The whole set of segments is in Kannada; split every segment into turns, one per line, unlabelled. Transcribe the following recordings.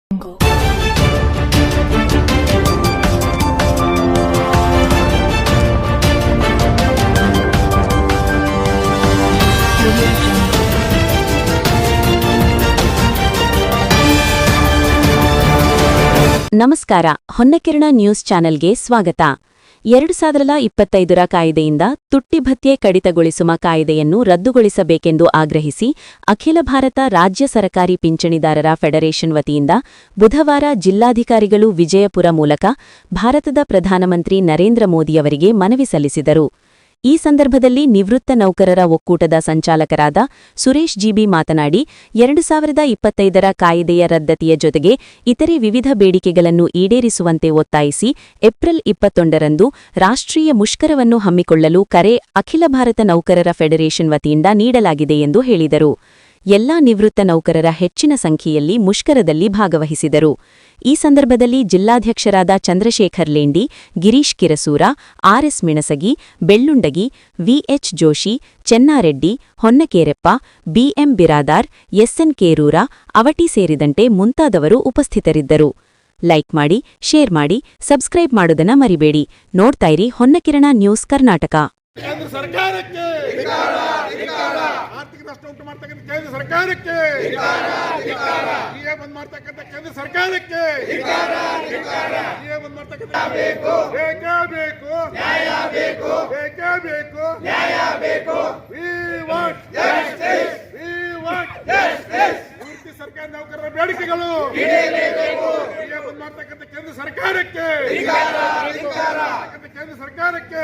ನಮಸ್ಕಾರ. ಹೊನ್ನಕಿರಣ ನ್ಯೂಸ್ ಚಾನೆಲ್ಗೆ ಸ್ವಾಗತ. 2025ರ ಕಾಯ್ದೆಯಿಂದ ತುಟ್ಟಿ ಭತ್ಯೆ ಕಡಿತಗೊಳಿಸುವ ಕಾಯ್ದೆಯನ್ನು ರದ್ದುಗೊಳಿಸಬೇಕೆಂದು ಆಗ್ರಹಿಸಿ ಅಖಿಲ ಭಾರತ ರಾಜ್ಯ ಸರಕಾರಿ ಪಿಂಚಣಿದಾರರ ಫೆಡರೇಷನ್ ವತಿಯಿಂದ ಬುಧವಾರ ಜಿಲ್ಲಾಧಿಕಾರಿಗಳು ವಿಜಯಪುರ ಮೂಲಕ ಭಾರತದ ಪ್ರಧಾನಮಂತ್ರಿ ನರೇಂದ್ರ ಮೋದಿಯವರಿಗೆ ಮನವಿ ಸಲ್ಲಿಸಿದರು. ಈ ಸಂದರ್ಭದಲ್ಲಿ ನಿವೃತ್ತ ನೌಕರರ ಒಕ್ಕೂಟದ ಸಂಚಾಲಕರಾದ ಸುರೇಶ್ ಜಿಬಿ ಮಾತನಾಡಿ, 2025ರ ಕಾಯ್ದೆಯ ರದ್ದತಿಯ ಜೊತೆಗೆ ಇತರೆ ವಿವಿಧ ಬೇಡಿಕೆಗಳನ್ನು ಈಡೇರಿಸುವಂತೆ ಒತ್ತಾಯಿಸಿ ಏಪ್ರಿಲ್ 21ರಂದು ರಾಷ್ಟ್ರೀಯ ಮುಷ್ಕರವನ್ನು ಹಮ್ಮಿಕೊಳ್ಳಲು ಕರೆ ಅಖಿಲ ಭಾರತ ನೌಕರರ ಫೆಡರೇಷನ್ ವತಿಯಿಂದ ನೀಡಲಾಗಿದೆ ಎಂದು ಹೇಳಿದರು. ಎಲ್ಲಾ ನಿವೃತ್ತ ನೌಕರರ ಹೆಚ್ಚಿನ ಸಂಖ್ಯೆಯಲ್ಲಿ ಮುಷ್ಕರದಲ್ಲಿ ಭಾಗವಹಿಸಿದರು. ಈ ಸಂದರ್ಭದಲ್ಲಿ ಜಿಲ್ಲಾಧ್ಯಕ್ಷರಾದ Chandrashekhar Lendi, Girish Kirasur, R S Minasagi, Bellundagi, V H Joshi, Chennareddy, Honnakereppa, B M Biradar, S N Kerur, Avati ಸೇರಿದಂತೆ ಮುಂತಾದವರು ಉಪಸ್ಥಿತರಿದ್ದರು. ಲೈಕ್ ಮಾಡಿ, ಶೇರ್ ಮಾಡಿ, ಸಬ್ಸ್ಕ್ರೈಬ್ ಮಾಡುವುದನ್ನ ಮರಿಬೇಡಿ. ನೋಡ್ತಾ ಇರಿ ಹೊನ್ನಕಿರಣ ನ್ಯೂಸ್ ಕರ್ನಾಟಕ.
ಕೇಂದ್ರ ಸರ್ಕಾರಕ್ಕೆ ಆರ್ಥಿಕ ನಷ್ಟ ಉಂಟು ಮಾಡ್ತಕ್ಕಂಥ ಕೇಂದ್ರ ಸರ್ಕಾರಕ್ಕೆ ಜಿಎ ಬಂದ್ ಮಾಡ್ತಕ್ಕಂಥ ಕೇಂದ್ರ ಸರ್ಕಾರಕ್ಕೆ ಜಿಎ ಬಂದ್ ಮಾಡ್ತಕ್ಕಂಥ ಬೇಕೇ ಬೇಕು ಬೇಕೇ ಬೇಕು ವಿ ವಾಂಟ್ ಪೂರ್ತಿ ಸರ್ಕಾರ ನೌಕರರ ಬೇಡಿಕೆಗಳು ಜಿಎ ಬಂದ್ ಮಾಡ್ತಕ್ಕಂಥ ಕೇಂದ್ರ ಸರ್ಕಾರಕ್ಕೆ ಕೇಂದ್ರ ಸರ್ಕಾರಕ್ಕೆ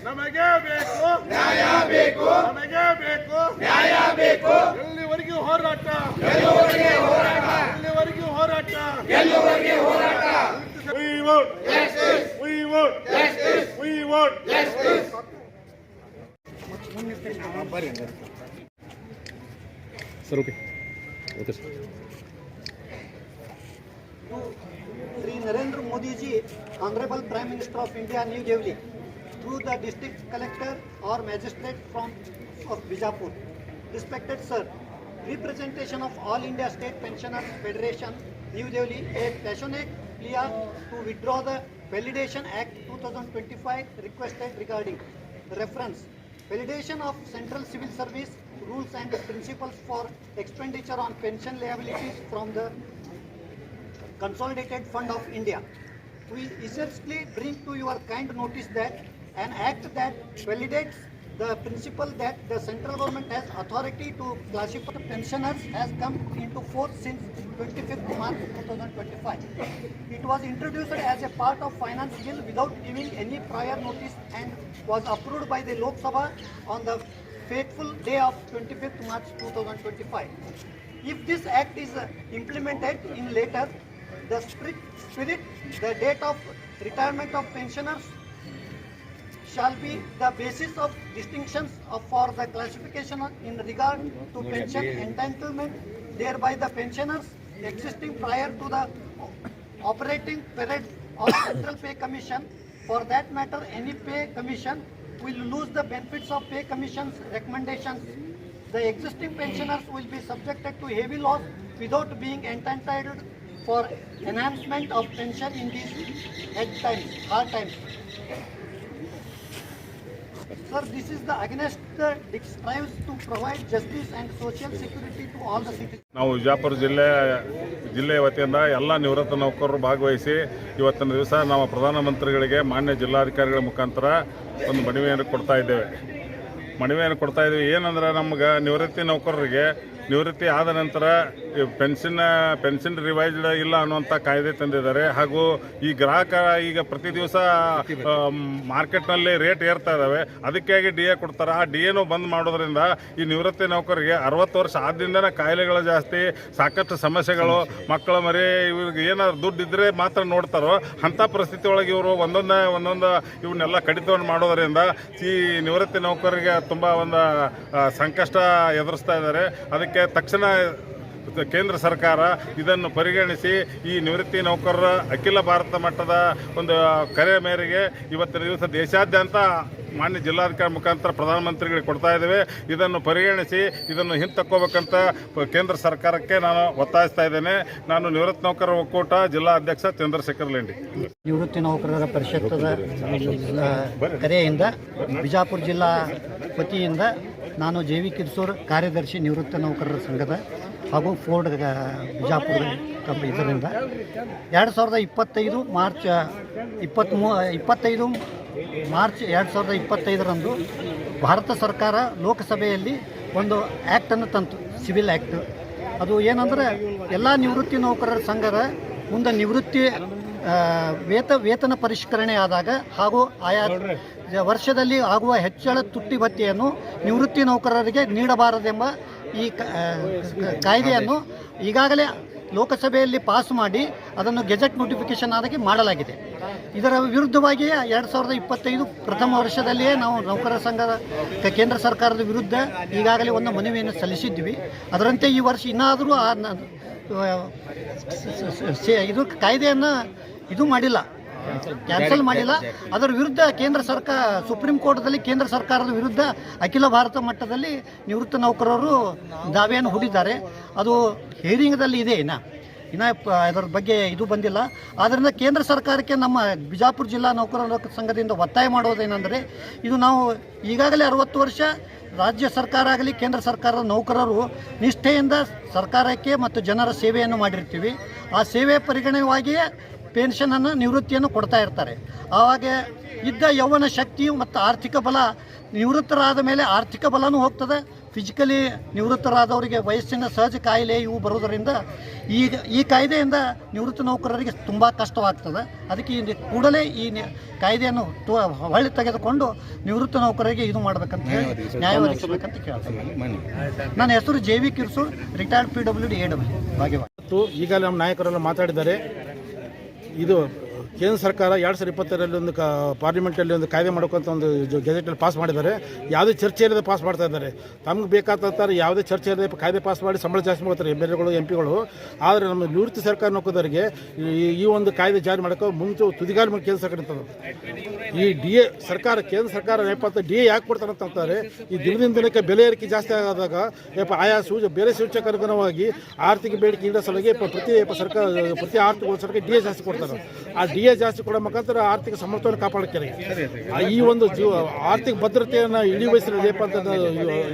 ನಮಗೆ ಬೇಕು ನ್ಯಾಯ ಬೇಕು ನಮಗೆ ಬೇಕು ನ್ಯಾಯ ಬೇಕು ಎಲ್ಲಿವರೆಗೂ ಹೋರಾಟ ಎಲ್ಲಿವರೆಗೂ ಹೋರಾಟ ಎಲ್ಲಿವರೆಗೂ ಹೋರಾಟ We want justice. We want justice. We want justice. Sir, okay. Okay, sir.
Shri Narendra Modi ji, Honorable Prime Minister of India, New Delhi, through the District Collector or Magistrate of Bijapur. Respected Sir, representation of All India State Pensioners Federation, New Delhi, a passionate plea to withdraw the Validation Act 2025 requested regarding reference, validation of Central Civil Service rules and principles for expenditure on pension liabilities from the Consolidated Fund of India. We essentially bring to your kind notice that an act that validates the principle that the central government has authority to classify pensioners has come into force since 25th March 2025. It was introduced as a part of finance bill without giving any prior notice and was approved by the Lok Sabha on the fateful day of 25th March 2025. If this act is implemented in later, the spirit, the date of retirement of pensioners shall be the basis of distinctions for the classification in regard to pension entitlement, thereby the pensioners existing prior to the operating period of Central Pay Commission. For that matter, any pay commission will lose the benefits of pay commission's recommendations. The existing pensioners will be subjected to heavy loss without being entitled for enhancement of pension in these hard times. Sir, this is the against the strives to provide justice and social security to all the citizens.
ನಾವು ವಿಜಯಪುರ ಜಿಲ್ಲೆಯ ವತಿಯಿಂದ ಎಲ್ಲ ನಿವೃತ್ತ ನೌಕರರು ಭಾಗವಹಿಸಿ ಇವತ್ತಿನ ದಿವಸ ನಾವು ಪ್ರಧಾನಮಂತ್ರಿಗಳಿಗೆ ಮಾನ್ಯ ಜಿಲ್ಲಾಧಿಕಾರಿಗಳ ಮುಖಾಂತರ ಒಂದು ಮನವಿಯನ್ನು ಕೊಡ್ತಾ ಇದ್ದೇವೆ. ಏನಂದ್ರೆ ನಮ್ಗೆ ನಿವೃತ್ತಿ ನೌಕರರಿಗೆ ನಿವೃತ್ತಿ ಆದ ನಂತರ ಪೆನ್ಷನ್ ರಿವೈಸ್ಡ್ ಇಲ್ಲ ಅನ್ನುವಂಥ ಕಾಯ್ದೆ ತಂದಿದ್ದಾರೆ. ಹಾಗೂ ಈ ಗ್ರಾಹಕ ಈಗ ಪ್ರತಿ ದಿವಸ ಮಾರ್ಕೆಟ್ನಲ್ಲಿ ರೇಟ್ ಏರ್ತಾ ಇದ್ದಾವೆ. ಅದಕ್ಕಾಗಿ DA ಕೊಡ್ತಾರೆ. ಆ DAನೂ ಬಂದ್ ಮಾಡೋದ್ರಿಂದ ಈ ನಿವೃತ್ತಿ ನೌಕರಿಗೆ 60 ವರ್ಷ ಆದ್ದರಿಂದನೇ ಕಾಯಿಲೆಗಳು ಜಾಸ್ತಿ, ಸಾಕಷ್ಟು ಸಮಸ್ಯೆಗಳು, ಮಕ್ಕಳ ಮರಿ ಇವ್ರಿಗೆ ಏನಾದ್ರು ದುಡ್ಡು ಇದ್ದರೆ ಮಾತ್ರ ನೋಡ್ತಾರೋ ಅಂಥ ಪರಿಸ್ಥಿತಿ ಒಳಗೆ ಇವರು ಒಂದೊಂದು ಇವನ್ನೆಲ್ಲ ಕಡಿತವನ್ನು ಮಾಡೋದರಿಂದ ಈ ನಿವೃತ್ತಿ ನೌಕರಿಗೆ ತುಂಬ ಒಂದು ಸಂಕಷ್ಟ ಎದುರಿಸ್ತಾ ಇದ್ದಾರೆ. ಅದಕ್ಕೆ ತಕ್ಷಣ ಕೇಂದ್ರ ಸರ್ಕಾರ ಇದನ್ನು ಪರಿಗಣಿಸಿ ಈ ನಿವೃತ್ತಿ ನೌಕರರ ಅಖಿಲ ಭಾರತ ಮಟ್ಟದ ಒಂದು ಕರೆ ಮೇರೆಗೆ ಇವತ್ತಿನ ದಿವಸ ದೇಶಾದ್ಯಂತ ಮಾನ್ಯ ಜಿಲ್ಲಾಧಿಕಾರಿ ಮುಖಾಂತರ ಪ್ರಧಾನಮಂತ್ರಿಗಳಿಗೆ ಕೊಡ್ತಾ ಇದ್ದೇವೆ. ಇದನ್ನು ಪರಿಗಣಿಸಿ ಇದನ್ನು ಹಿಂತಕ್ಕೋಬೇಕಂತ ಕೇಂದ್ರ ಸರ್ಕಾರಕ್ಕೆ ನಾನು ಒತ್ತಾಯಿಸ್ತಾ ಇದ್ದೇನೆ. ನಾನು ನಿವೃತ್ತ ನೌಕರರ ಒಕ್ಕೂಟ ಜಿಲ್ಲಾ ಅಧ್ಯಕ್ಷ ಚಂದ್ರಶೇಖರ್ ಲೆಂಡಿ.
ನಿವೃತ್ತಿ ನೌಕರರ ಪರಿಷತ್ತದ ಕರೆಯಿಂದ ಬಿಜಾಪುರ ಜಿಲ್ಲಾ ವತಿಯಿಂದ ನಾನು ಜೆ.ವಿ. ಕಿರ್ಸೂರ್ ಕಾರ್ಯದರ್ಶಿ ನಿವೃತ್ತ ನೌಕರರ ಸಂಘದ ಹಾಗೂ ಫೋರ್ಡ್ ಬಿಜಾಪುರ ಇದರಿಂದ 2025 ಮಾರ್ಚ್ 2025ರಂದು ಭಾರತ ಸರ್ಕಾರ ಲೋಕಸಭೆಯಲ್ಲಿ ಒಂದು ಆ್ಯಕ್ಟನ್ನು ತಂತು, ಸಿವಿಲ್ ಆ್ಯಕ್ಟ್. ಅದು ಏನಂದರೆ ಎಲ್ಲ ನಿವೃತ್ತಿ ನೌಕರರ ಸಂಘದ ಮುಂದೆ ನಿವೃತ್ತಿ ವೇತನ ಪರಿಷ್ಕರಣೆ ಆದಾಗ ಹಾಗೂ ಆಯಾ ವರ್ಷದಲ್ಲಿ ಆಗುವ ಹೆಚ್ಚಳ ತುಟ್ಟಿ ಭತ್ಯೆಯನ್ನು ನಿವೃತ್ತಿ ನೌಕರರಿಗೆ ನೀಡಬಾರದೆಂಬ ಈ ಕಾಯ್ದೆಯನ್ನು ಈಗಾಗಲೇ ಲೋಕಸಭೆಯಲ್ಲಿ ಪಾಸ್ ಮಾಡಿ ಅದನ್ನು ಗೆಜೆಟ್ ನೋಟಿಫಿಕೇಶನ್ ಆದಾಗೆ ಮಾಡಲಾಗಿದೆ. ಇದರ ವಿರುದ್ಧವಾಗಿಯೇ 2025 ಪ್ರಥಮ ವರ್ಷದಲ್ಲಿಯೇ ನಾವು ನೌಕರರ ಸಂಘದ ಕೇಂದ್ರ ಸರ್ಕಾರದ ವಿರುದ್ಧ ಈಗಾಗಲೇ ಒಂದು ಮನವಿಯನ್ನು ಸಲ್ಲಿಸಿದ್ವಿ. ಅದರಂತೆ ಈ ವರ್ಷ ಇನ್ನಾದರೂ ಇದು ಕಾಯ್ದೆಯನ್ನು ಮಾಡಿಲ್ಲ, ಕ್ಯಾನ್ಸಲ್ ಮಾಡಿಲ್ಲ. ಅದರ ವಿರುದ್ಧ ಕೇಂದ್ರ ಸರ್ಕಾರ ಸುಪ್ರೀಂ ಕೋರ್ಟ್ದಲ್ಲಿ ಕೇಂದ್ರ ಸರ್ಕಾರದ ವಿರುದ್ಧ ಅಖಿಲ ಭಾರತ ಮಟ್ಟದಲ್ಲಿ ನಿವೃತ್ತ ನೌಕರರು ದಾವೆಯನ್ನು ಹೂಡಿದ್ದಾರೆ. ಅದು ಹಿಯರಿಂಗ್ದಲ್ಲಿ ಇದೆ. ಇನ್ನು ಅದರ ಬಗ್ಗೆ ಇದು ಬಂದಿಲ್ಲ. ಆದ್ದರಿಂದ ಕೇಂದ್ರ ಸರ್ಕಾರಕ್ಕೆ ನಮ್ಮ ಬಿಜಾಪುರ ಜಿಲ್ಲಾ ನೌಕರರ ಸಂಘದಿಂದ ಒತ್ತಾಯ ಮಾಡೋದೇನೆಂದರೆ, ಇದು ನಾವು ಈಗಾಗಲೇ 60 ವರ್ಷ ರಾಜ್ಯ ಸರ್ಕಾರ ಆಗಲಿ ಕೇಂದ್ರ ಸರ್ಕಾರದ ನೌಕರರು ನಿಷ್ಠೆಯಿಂದ ಸರ್ಕಾರಕ್ಕೆ ಮತ್ತು ಜನರ ಸೇವೆಯನ್ನು ಮಾಡಿರ್ತೀವಿ. ಆ ಸೇವೆ ಪರಿಗಣನೆಯಾಗಿಯೇ ಪೆನ್ಷನನ್ನು ನಿವೃತ್ತಿಯನ್ನು ಕೊಡ್ತಾ ಇರ್ತಾರೆ. ಆವಾಗ ಇದ್ದ ಯೌವನ ಶಕ್ತಿಯು ಮತ್ತು ಆರ್ಥಿಕ ಬಲ ನಿವೃತ್ತರಾದ ಮೇಲೆ ಆರ್ಥಿಕ ಬಲನೂ ಹೋಗ್ತದೆ. ಫಿಸಿಕಲಿ ನಿವೃತ್ತರಾದವರಿಗೆ ವಯಸ್ಸಿನ ಸಹಜ ಕಾಯಿಲೆ ಇವು ಬರೋದರಿಂದ ಈ ಕಾಯ್ದೆಯಿಂದ ನಿವೃತ್ತ ನೌಕರರಿಗೆ ತುಂಬ ಕಷ್ಟವಾಗ್ತದೆ. ಅದಕ್ಕೆ ಕೂಡಲೇ ಈ ಕಾಯ್ದೆಯನ್ನು ಹೊಳ್ಳಿ ತೆಗೆದುಕೊಂಡು ನಿವೃತ್ತ ನೌಕರರಿಗೆ ಇದು ಮಾಡಬೇಕಂತ ಹೇಳಿ ನ್ಯಾಯ ಒದಗಿಸಬೇಕಂತ ಕೇಳ್ತೇನೆ. ನನ್ನ ಹೆಸರು ಜೆ.ವಿ. Kirsur, retired PWD AW ಭಾಗ್ಯವಾಡ.
ಈಗಾಗಲೇ ನಮ್ಮ ನಾಯಕರೆಲ್ಲ ಮಾತಾಡಿದ್ದಾರೆ. ಇದು ಕೇಂದ್ರ ಸರ್ಕಾರ 2022ರಲ್ಲಿ ಒಂದು ಪಾರ್ಲಿಮೆಂಟಲ್ಲಿ ಒಂದು ಕಾಯ್ದೆ ಮಾಡೋಕ್ಕಂತ ಒಂದು ಗೆಜೆಟಲ್ಲಿ ಪಾಸ್ ಮಾಡಿದ್ದಾರೆ. ಯಾವುದೇ ಚರ್ಚೆ ಇಲ್ಲದೆ ಪಾಸ್ ಮಾಡ್ತಾ ಇದ್ದಾರೆ. ತಮಗೆ ಬೇಕಾದಂತಾರೆ ಯಾವುದೇ ಚರ್ಚೆ ಇಲ್ಲದೆ ಕಾಯ್ದೆ ಪಾಸ್ ಮಾಡಿ ಸಂಬಳ ಜಾಸ್ತಿ ಮಾಡ್ತಾರೆ MLAಗಳು MP ಗಳು. ಆದರೆ ನಮ್ಮ ನಿವೃತ್ತಿ ಸರ್ಕಾರ ನೌಕರರಿಗೆ ಈ ಒಂದು ಕಾಯ್ದೆ ಜಾರಿ ಮಾಡೋಕ್ಕೆ ಮುಂಚೆ ತುದಿಗಾಲ ಮೇಲೆ ಕೇಂದ್ರ ಸರ್ಕಾರ ಇರ್ತದೆ. ಈ DA ಸರ್ಕಾರ ಕೇಂದ್ರ ಸರ್ಕಾರ DA ಯಾಕೆ ಕೊಡ್ತಾರೆ ಅಂತಂತಾರೆ, ಈ ದಿನದಿಂದ ದಿನಕ್ಕೆ ಬೆಲೆ ಏರಿಕೆ ಜಾಸ್ತಿ ಆದಾಗ ಆಯಾ ಬೇರೆ ಸೂಚಕನುಗುಣವಾಗಿ ಆರ್ಥಿಕ ಬೇಡಿಕೆ ಈಡೇರಿಸೋ ಸಲುವಾಗಿ ಪ್ರತಿ ಆರ್ಥಿಕ ವರ್ಷಕ್ಕೆ DA ಜಾಸ್ತಿ ಕೊಡ್ತಾರೆ. ಆ DA ಜಾಸ್ತಿ ಕೊಡೋ ಮುಖಾಂತರ ಆರ್ಥಿಕ ಸಮತೋಲನ ಕಾಪಾಡಕ್ಕೆ ಈ ಒಂದು ಆರ್ಥಿಕ ಭದ್ರತೆಯನ್ನು ಇಡೀ ವಯಸ್ಸಿನಲ್ಲಿ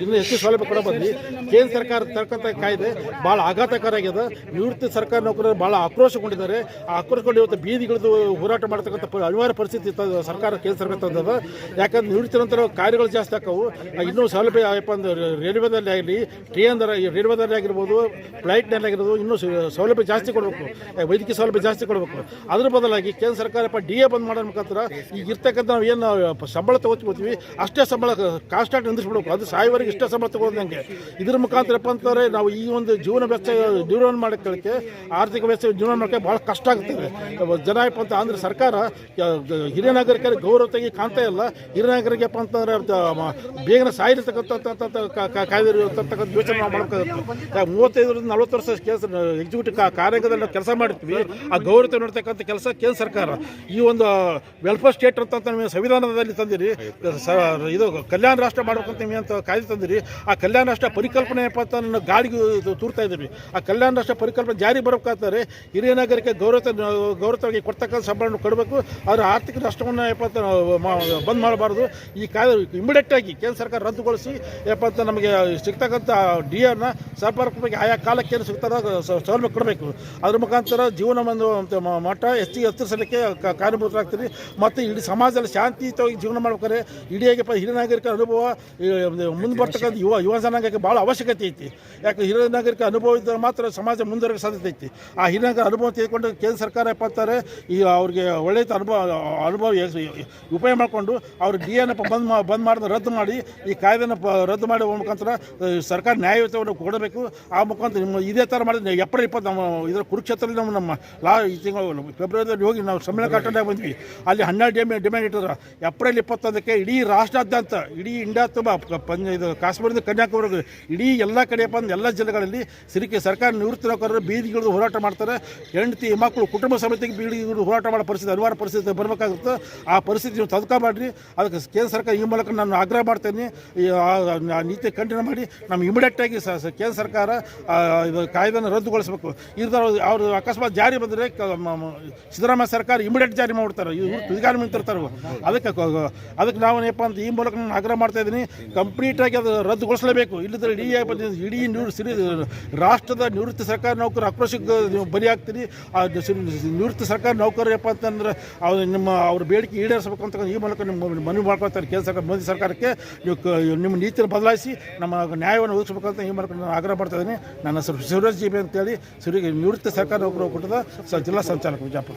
ಇನ್ನೂ ಹೆಚ್ಚು ಸೌಲಭ್ಯ ಕೊಡೋ ಬದಲಿ ಕೇಂದ್ರ ಸರ್ಕಾರ ತಕ್ಕಂಥ ಕಾಯ್ದೆ ಭಾಳ ಆಘಾತಕಾರ ಆಗಿದೆ. ನಿವೃತ್ತಿ ಸರ್ಕಾರ ನೌಕರರು ಭಾಳ ಆಕ್ರೋಶಗೊಂಡಿದ್ದಾರೆ. ಆ ಆಕ್ರೋಶಗೊಂಡು ಇವತ್ತು ಬೀದಿಗಿಳಿದು ಹೋರಾಟ ಮಾಡ್ತಕ್ಕಂಥ ಅನಿವಾರ್ಯ ಪರಿಸ್ಥಿತಿ ಕೇಂದ್ರ ಸರ್ಕಾರ ತಂದದ. ಯಾಕಂದ್ರೆ ನಿವೃತ್ತಿ ನಂತರ ಕಾರ್ಯಗಳು ಜಾಸ್ತಿ ಆಕ್ಕವು. ಇನ್ನೂ ಸೌಲಭ್ಯ ಅಂದ್ರೆ ರೈಲ್ವೆದಲ್ಲಿ ಆಗಲಿ, ರೈಲ್ವೆದಲ್ಲಿ ಆಗಿರ್ಬೋದು, ಫ್ಲೈಟ್ನಲ್ಲಿ ಆಗಿರ್ಬೋದು, ಇನ್ನೂ ಸೌಲಭ್ಯ ಜಾಸ್ತಿ ಕೊಡಬೇಕು, ವೈದ್ಯಕೀಯ ಸೌಲಭ್ಯ ಜಾಸ್ತಿ ಕೊಡಬೇಕು. ಅದ್ರ ಬದಲಾಗಿ ಕೇಂದ್ರ ಸರ್ಕಾರ DA ಬಂದ್ ಮಾಡೋ ಮುಖಾಂತರ ಈಗ ಇರ್ತಕ್ಕಂಥ ನಾವು ಏನು ಸಂಬಳ ತಗೋತೀವಿ ಅಷ್ಟೇ ಸಂಬಳ ಕಾನ್ಸ್ಟಾಂಟ್ ನಿಂದಿಸ್ಬಿಡ್ಬೇಕು. ಅದು ಸಾಯುವರೆಗೆ ಇಷ್ಟೇ ಸಂಬಳ ತಗೋದಂಗೆ. ಇದ್ರ ಮುಖಾಂತರ ಅಂತಂದರೆ ನಾವು ಈ ಒಂದು ಜೀವನ ವೆಚ್ಚ ಜೀವನ ಮಾಡೋಕ್ಕೆ ಆರ್ಥಿಕ ವೆಚ್ಚ ಜೀವನ ಮಾಡೋಕ್ಕೆ ಭಾಳ ಕಷ್ಟ ಆಗ್ತದೆ. ಜನ ಅಂತ ಅಂದರೆ ಸರ್ಕಾರ ಹಿರಿಯ ನಾಗರಿಕರಿಗೆ ಗೌರವ ತೆಗಿ ಕಾಣ್ತಾ ಇಲ್ಲ. ಹಿರಿಯ ನಾಗರಿಕಪ್ಪ ಅಂತಂದರೆ ಬೇಗನೆ ಸಾಯಿರ್ತಕ್ಕಂಥ ಕಾಯ್ದೆ ತರ್ತಕ್ಕಂಥ ಯೋಚನೆ ನಾವು ಮಾಡಬೇಕಾಗುತ್ತೆ. 35-40 ವರ್ಷ ಎಕ್ಸಿಕ್ಯೂಟಿವ್ ಕಾರ್ಯಾಂಗದಲ್ಲಿ ನಾವು ಕೆಲಸ ಮಾಡ್ತೀವಿ. ಆ ಗೌರವ ನೋಡ್ತಕ್ಕಂಥ ಕೆಲಸ ಕೇಂದ್ರ ಸರ್ಕಾರ ಈ ಒಂದು ವೆಲ್ಫೇರ್ ಸ್ಟೇಟ್ ಅಂತ ನೀವು ಸಂವಿಧಾನದಲ್ಲಿ ತಂದಿರಿ. ಇದು ಕಲ್ಯಾಣ ರಾಷ್ಟ್ರ ಮಾಡ್ಬೇಕಂತ ನೀವು ಅಂತ ಕಾಯ್ದೆ ತಂದಿರಿ. ಆ ಕಲ್ಯಾಣ ರಾಷ್ಟ್ರ ಪರಿಕಲ್ಪನೆ ಅಂತ ನನ್ನ ಗಾಡಿಗೆ ತೂರ್ತಾ ಇದ್ದೀವಿ. ಆ ಕಲ್ಯಾಣ ರಾಷ್ಟ್ರ ಪರಿಕಲ್ಪನೆ ಜಾರಿ ಬರಬೇಕಾದ್ರೆ ಹಿರಿಯ ನಾಗರಿಕ ಗೌರವವಾಗಿ ಕೊಡ್ತಕ್ಕಂಥ ಸಂಬಳವನ್ನು ಕೊಡಬೇಕು. ಅದರ ಆರ್ಥಿಕ ನಷ್ಟವನ್ನು ಬಂದ್ ಮಾಡಬಾರ್ದು. ಈ ಕಾಯ್ದೆ ಇಮಿಡಿಯೇಟ್ ಆಗಿ ಕೇಂದ್ರ ಸರ್ಕಾರ ರದ್ದುಗೊಳಿಸಿ ನಮಗೆ ಸಿಗ್ತಕ್ಕಂಥ DAನ ಸರ್ಕಾರಕ್ಕೆ ಆಯಾ ಕಾಲಕ್ಕೆ ಏನು ಸಿಗ್ತದ ಸೌಲಭ್ಯ ಕೊಡಬೇಕು. ಅದ್ರ ಮುಖಾಂತರ ಜೀವನ ಒಂದು ಮಟ್ಟ ಹೆಚ್ಚಿಗೆ ಹತ್ತಿಸಲಿಕ್ಕೆ ಕಾರ್ಯಭೂತರಾಗ್ತೀರಿ. ಮತ್ತು ಇಡೀ ಸಮಾಜದಲ್ಲಿ ಶಾಂತಿಯುತವಾಗಿ ಜೀವನ ಮಾಡ್ಬೇಕಾದ್ರೆ ಇಡೀ ಹಿರಿಯ ನಾಗರಿಕ ಅನುಭವ ಮುಂದೆ ಬರ್ತಕ್ಕಂಥ ಯುವ ಜನಾಂಗಕ್ಕೆ ಭಾಳ ಅವಶ್ಯಕತೆ ಐತಿ. ಯಾಕೆ ಹಿರಿಯ ನಾಗರಿಕ ಅನುಭವ ಇದ್ದರೆ ಮಾತ್ರ ಸಮಾಜ ಮುಂದುವರೆಗೆ ಸಾಧ್ಯತೆ ಐತಿ. ಆ ಹಿರಿಯ ನಾಗರಿಕ ಅನುಭವ ತೆಗೆದುಕೊಂಡು ಕೇಂದ್ರ ಸರ್ಕಾರ ಅಂತಾರೆ ಈ ಅವ್ರಿಗೆ ಒಳ್ಳೆಯ ಅನುಭವ ಉಪಯೋಗ ಮಾಡಿಕೊಂಡು ಅವ್ರ DAನ ಬಂದ್ ಮಾಡೋದು ರದ್ದು ಮಾಡಿ ಈ ಕಾಯ್ದೆನ ರದ್ದು ಮಾಡುವ ಮುಖಾಂತರ ಸರ್ಕಾರ ನ್ಯಾಯಯುತವನ್ನು ಕೊಡಬೇಕು. ಮಾಡಬೇಕು. ಆ ಮುಖಾಂತರ ನಿಮ್ಮ ಇದೇ ಥರ ಮಾಡಿದ್ರೆ ಏಪ್ರಿಲ್ 20 ನಮ್ಮ ಇದರ ಕುರುಕ್ಷೇತ್ರದಲ್ಲಿ ನಮ್ಮ ಈ ತಿಂಗಳು ಫೆಬ್ರವರಿಯಲ್ಲಿ ಹೋಗಿ ನಾವು ಸಮ್ಮೇಳನ ಅಟೆಂಡ್ ಆಗಿ ಬಂದ್ವಿ. ಅಲ್ಲಿ 12 ಡಿಮ್ಯಾಂಡ್ ಇಟ್ಟಿದ್ರು. ಏಪ್ರಿಲ್ 21ಕ್ಕೆ ಇಡೀ ರಾಷ್ಟ್ರಾದ್ಯಂತ ಇಡೀ ಇಂಡಿಯಾ ತುಂಬ ಇದು ಕಾಶ್ಮೀರದಿಂದ ಕನ್ಯಾಕುಮಾರಿ ಇಡೀ ಎಲ್ಲ ಕಡೆ ಬಂದು ಎಲ್ಲ ಜಿಲ್ಲೆಗಳಲ್ಲಿ ಸರ್ಕಾರ ನಿವೃತ್ತಿ ನೌಕರರು ಬೀದಿಗಿಳಿದು ಹೋರಾಟ ಮಾಡ್ತಾರೆ. ಹೆಂಡತಿ ಮಕ್ಕಳು ಕುಟುಂಬ ಸಮಿತಿಗೆ ಬೀದಿಗಿಳಿದು ಹೋರಾಟ ಮಾಡೋ ಪರಿಸ್ಥಿತಿ ಅನಿವಾರ್ಯ ಪರಿಸ್ಥಿತಿ ಬರಬೇಕಾಗುತ್ತೆ. ಆ ಪರಿಸ್ಥಿತಿ ನೀವು ತದ್ಕ ಮಾಡಿರಿ. ಅದಕ್ಕೆ ಕೇಂದ್ರ ಸರ್ಕಾರ ಈ ಮೂಲಕ ನಾನು ಆಗ್ರಹ ಮಾಡ್ತೇನೆ. ಆ ನೀತಿ ಕಂಟಿನ್ಯೂ ಮಾಡಿ ನಮ್ಮ ಇಮಿಡಿಯೇಟಾಗಿ ಕೇಂದ್ರ ಸರ್ಕಾರ ಇದು ಕಾಯ್ದೆಯನ್ನು ರದ್ದುಗೊಳಿಸಬೇಕು. ಅವರು ಅಕಸ್ಮಾತ್ ಜಾರಿ ಬಂದರೆ ಸಿದ್ದರಾಮಯ್ಯ ಸರ್ಕಾರ ಇಮಿಡಿಯೇಟ್ ಜಾರಿ ಮಾಡಿಬಿಡ್ತಾರೆ. ಇವರು ತುದಿಗಾಲ ನಿಂತಿರ್ತಾರೆ. ಅದಕ್ಕೆ ನಾವು ಏನಪ್ಪ ಅಂತ ಈ ಮೂಲಕ ನಾನು ಆಗ್ರಹ ಮಾಡ್ತಾ ಇದ್ದೀನಿ. ಕಂಪ್ಲೀಟಾಗಿ ಅದು ರದ್ದುಗೊಳಿಸಲೇಬೇಕು. ಇಲ್ಲದ್ರೆ ಇಡೀ ರಾಷ್ಟ್ರದ ನಿವೃತ್ತಿ ಸರ್ಕಾರ ನೌಕರ ಆಕ್ರೋಶಕ್ಕೆ ಬಲಿಯಾಗ್ತೀರಿ. ಆ ನಿವೃತ್ತಿ ಸರ್ಕಾರ ನೌಕರರು ಏನಪ್ಪ ಅಂತಂದ್ರೆ ಅವ್ರ ಬೇಡಿಕೆ ಈಡೇರಿಸಬೇಕು ಅಂತ ಈ ಮೂಲಕ ನಿಮ್ಮ ಮನವಿ ಮಾಡ್ಕೊಳ್ತಾರೆ ಕೇಂದ್ರ ಸರ್ಕಾರ ಮೋದಿ ಸರ್ಕಾರಕ್ಕೆ. ನೀವು ನಿಮ್ಮ ನೀತಿಯನ್ನು ಬದಲಾಯಿಸಿ ನಮ್ಮ ನ್ಯಾಯವನ್ನು ಒದಗಿಸಬೇಕಂತ ಈ ಮೂಲಕ ನಾನು ಆಗ್ರಹ ಮಾಡ್ತಾ ಇದ್ದೀನಿ. ನನ್ನ ಹೆಸರು ಶಿವರಾಜ್ ಜಿ ಬಿ ಅಂತೇಳಿ ನಿವೃತ್ತಿ ಸರ್ಕಾರ ನೌಕರ ಒಕ್ಕೂಟದ ಜಿಲ್ಲಾ ಸಂಚಾಲಕ ವಿಜಯಪುರ.